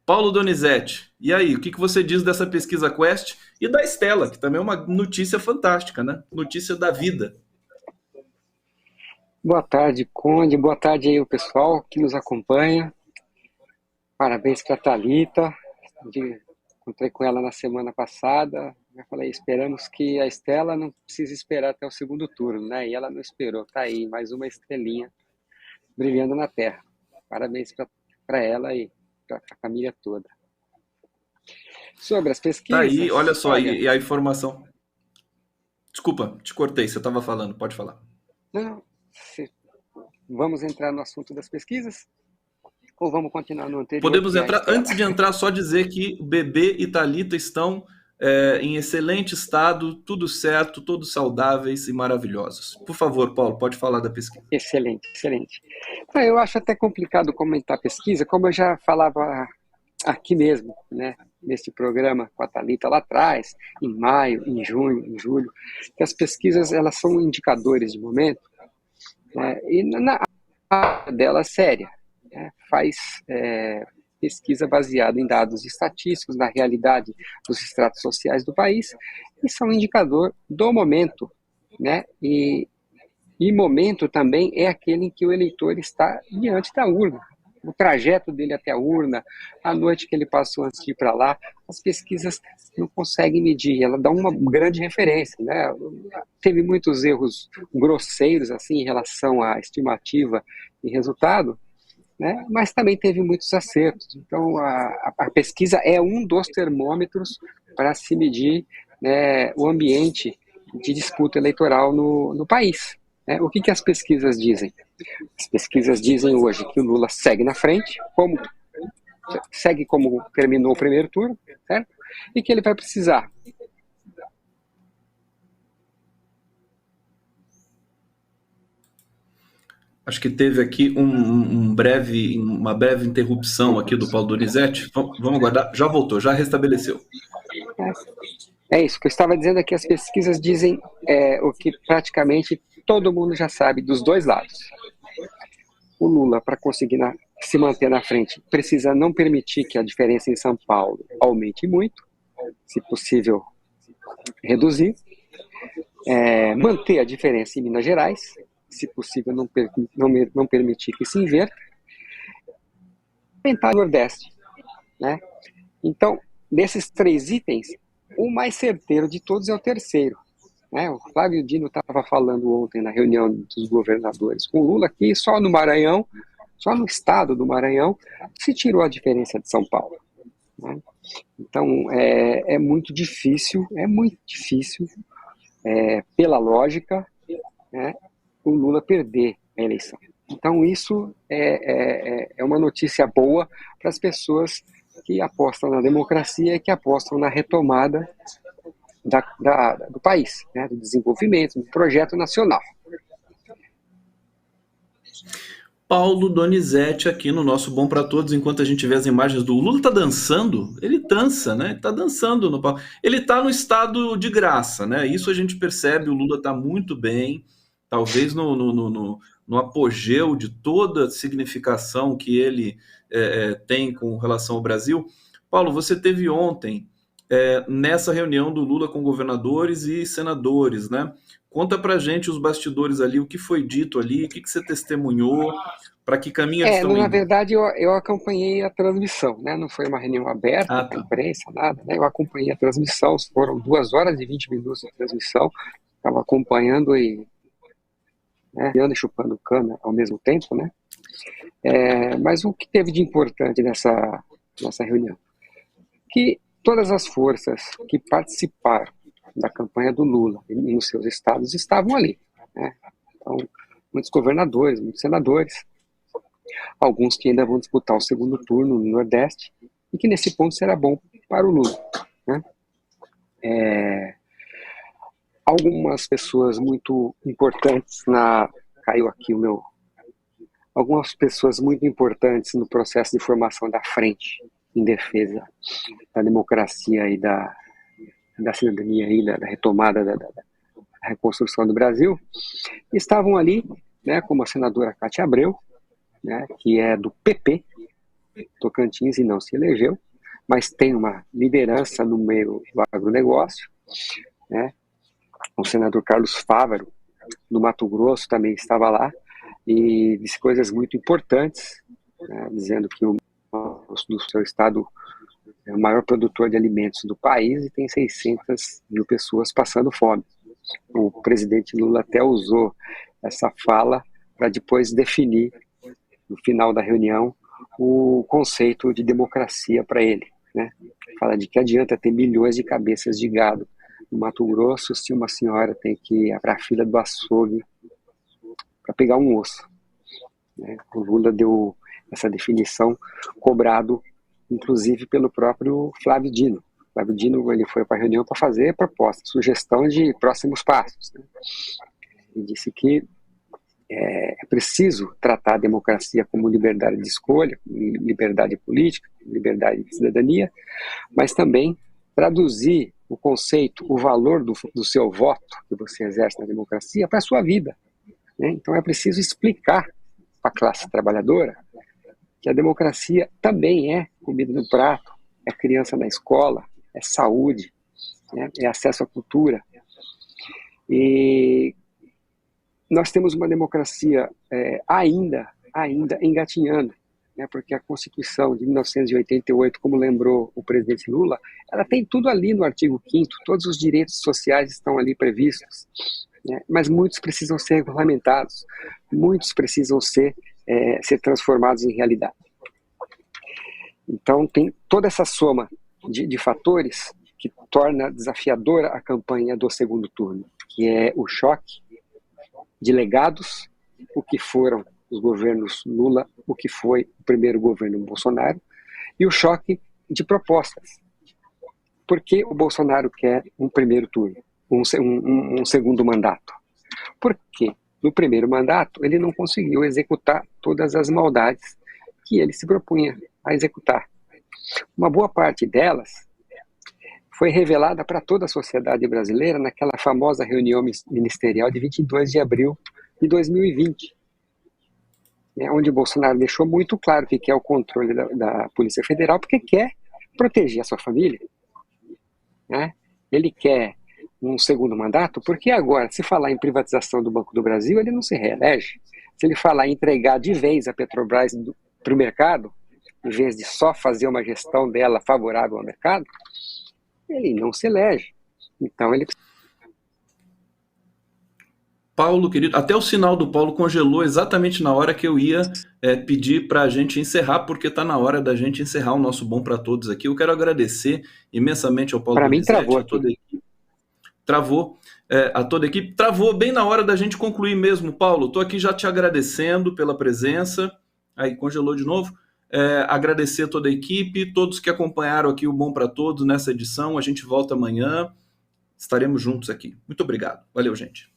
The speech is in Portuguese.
Paulo Donizete, e aí, o que você diz dessa pesquisa Quest e da Estela, que também é uma notícia fantástica, né? Notícia da vida. Boa tarde, Conde. Boa tarde aí o pessoal que nos acompanha. Parabéns para a Thalita. Encontrei com ela na semana passada. Eu falei, esperamos que a Estela não precise esperar até o segundo turno, né? E ela não esperou. Tá aí, mais uma estrelinha brilhando na Terra. Parabéns para ela e para a família toda. Sobre as Tá aí, pesquisas, olha só, olha, e a informação. Desculpa, te cortei, você estava falando, pode falar. não, vamos entrar no assunto das pesquisas? Ou vamos continuar no anterior, Podemos que é a entrar, Estela? antes de entrar, só dizer que o Bebê e Thalita estão em excelente estado, tudo certo, todos saudáveis e maravilhosos. Por favor, Paulo, pode falar da pesquisa. Excelente, excelente. Eu acho até complicado comentar a pesquisa, como eu já falava aqui mesmo, né, neste programa com a Thalita lá atrás, em maio, em junho, em julho, que as pesquisas elas são indicadores de momento, né, e na área dela séria, né, faz pesquisa baseada em dados estatísticos, na realidade dos estratos sociais do país, e são indicador do momento, né, e momento também é aquele em que o eleitor está diante da urna. O trajeto dele até a urna, a noite que ele passou antes de ir para lá, as pesquisas não conseguem medir, ela dá uma grande referência, né? Teve muitos erros grosseiros assim em relação à estimativa e resultado, né? Mas também teve muitos acertos. Então, a pesquisa é um dos termômetros para se medir, né, o ambiente de disputa eleitoral no país. O que as pesquisas dizem? As pesquisas dizem hoje que o Lula segue na frente, segue como terminou o primeiro turno, certo? E que ele vai precisar. Acho que teve aqui uma breve interrupção aqui do Paulo Donizete. Vamos aguardar. Já voltou, já restabeleceu. É isso que eu estava dizendo aqui. As pesquisas dizem o que praticamente todo mundo já sabe dos dois lados. O Lula, para conseguir se manter na frente, precisa não permitir que a diferença em São Paulo aumente muito, se possível reduzir, manter a diferença em Minas Gerais, se possível não permitir que se inverta, aumentar o Nordeste, né? Então, desses três itens, o mais certeiro de todos é o terceiro, né? O Flávio Dino estava falando ontem na reunião dos governadores com o Lula que só no Maranhão, só no estado do Maranhão, se tirou a diferença de São Paulo, né? Então, é muito difícil, pela lógica, né, o Lula perder a eleição. Então, isso é uma notícia boa para as pessoas que apostam na democracia e que apostam na retomada do país, né, do desenvolvimento, do projeto nacional. Paulo Donizete aqui no nosso Bom para Todos, enquanto a gente vê as imagens do Lula tá dançando, ele dança, né? Ele tá dançando no palco. Ele tá no estado de graça, né? Isso a gente percebe, o Lula tá muito bem, talvez no apogeu de toda a significação que ele tem com relação ao Brasil. Paulo, você teve ontem nessa reunião do Lula com governadores e senadores, né? Conta pra gente os bastidores ali, o que foi dito ali, o que você testemunhou, para que caminho eles estão Na indo. verdade, eu acompanhei a transmissão, né? Não foi uma reunião aberta Ah, para a tá. imprensa, nada, né? Eu acompanhei a transmissão, foram 2 horas e 20 minutos de transmissão, estava acompanhando e, né, e chupando cana ao mesmo tempo, né? Mas o que teve de importante nessa reunião? Que todas as forças que participaram da campanha do Lula nos seus estados estavam ali, né? Então, muitos governadores, muitos senadores, alguns que ainda vão disputar o segundo turno no Nordeste, e que nesse ponto será bom para o Lula, né? Algumas pessoas muito importantes caiu aqui o meu... Algumas pessoas muito importantes no processo de formação da frente em defesa da democracia e da cidadania e da retomada da reconstrução do Brasil, estavam ali, né, como a senadora Cátia Abreu, né, que é do PP, Tocantins e não se elegeu, mas tem uma liderança no meio do agronegócio, né? O senador Carlos Fávaro, no Mato Grosso, também estava lá e disse coisas muito importantes, né? Dizendo que o seu estado é o maior produtor de alimentos do país e tem 600 mil pessoas passando fome. O presidente Lula até usou essa fala para depois definir, no final da reunião, o conceito de democracia para ele, né? Fala de que adianta ter milhões de cabeças de gado no Mato Grosso se uma senhora tem que ir para a fila do açougue para pegar um osso, né? O Lula deu essa definição, cobrado inclusive pelo próprio Flávio Dino. Flávio Dino, ele foi para a reunião para fazer proposta, sugestão de próximos passos, né? E disse que é preciso tratar a democracia como liberdade de escolha, liberdade política, liberdade de cidadania, mas também traduzir o conceito, o valor do seu voto que você exerce na democracia para a sua vida, né? Então é preciso explicar para a classe trabalhadora que a democracia também é comida no prato, é criança na escola, é saúde, né? É acesso à cultura. E nós temos uma democracia ainda engatinhando, né? Porque a Constituição de 1988, como lembrou o presidente Lula, ela tem tudo ali no artigo 5º, todos os direitos sociais estão ali previstos, né? Mas muitos precisam ser regulamentados, muitos precisam ser transformados em realidade. Então tem toda essa soma de fatores que torna desafiadora a campanha do segundo turno, que é o choque de legados, o que foram os governos Lula, o que foi o primeiro governo Bolsonaro, e o choque de propostas. Por que o Bolsonaro quer um primeiro turno, um segundo mandato? Porque no primeiro mandato ele não conseguiu executar todas as maldades que ele se propunha a executar. Uma boa parte delas foi revelada para toda a sociedade brasileira naquela famosa reunião ministerial de 22 de abril de 2020, né, onde Bolsonaro deixou muito claro que quer o controle da Polícia Federal porque quer proteger a sua família, né? Ele quer um segundo mandato porque agora, se falar em privatização do Banco do Brasil, ele não se reelege. Se ele falar em entregar de vez a Petrobras para o mercado, em vez de só fazer uma gestão dela favorável ao mercado, ele não se elege. Então ele... Paulo, querido, até o sinal do Paulo congelou exatamente na hora que eu ia pedir para a gente encerrar, porque está na hora da gente encerrar o nosso Bom para Todos aqui. Eu quero agradecer imensamente ao Paulo Donizete, travou a toda a equipe. A toda a equipe. Travou bem na hora da gente concluir mesmo, Paulo. Estou aqui já te agradecendo pela presença. Aí, congelou de novo. Agradecer a toda a equipe, todos que acompanharam aqui o Bom para Todos nessa edição. A gente volta amanhã. Estaremos juntos aqui. Muito obrigado. Valeu, gente.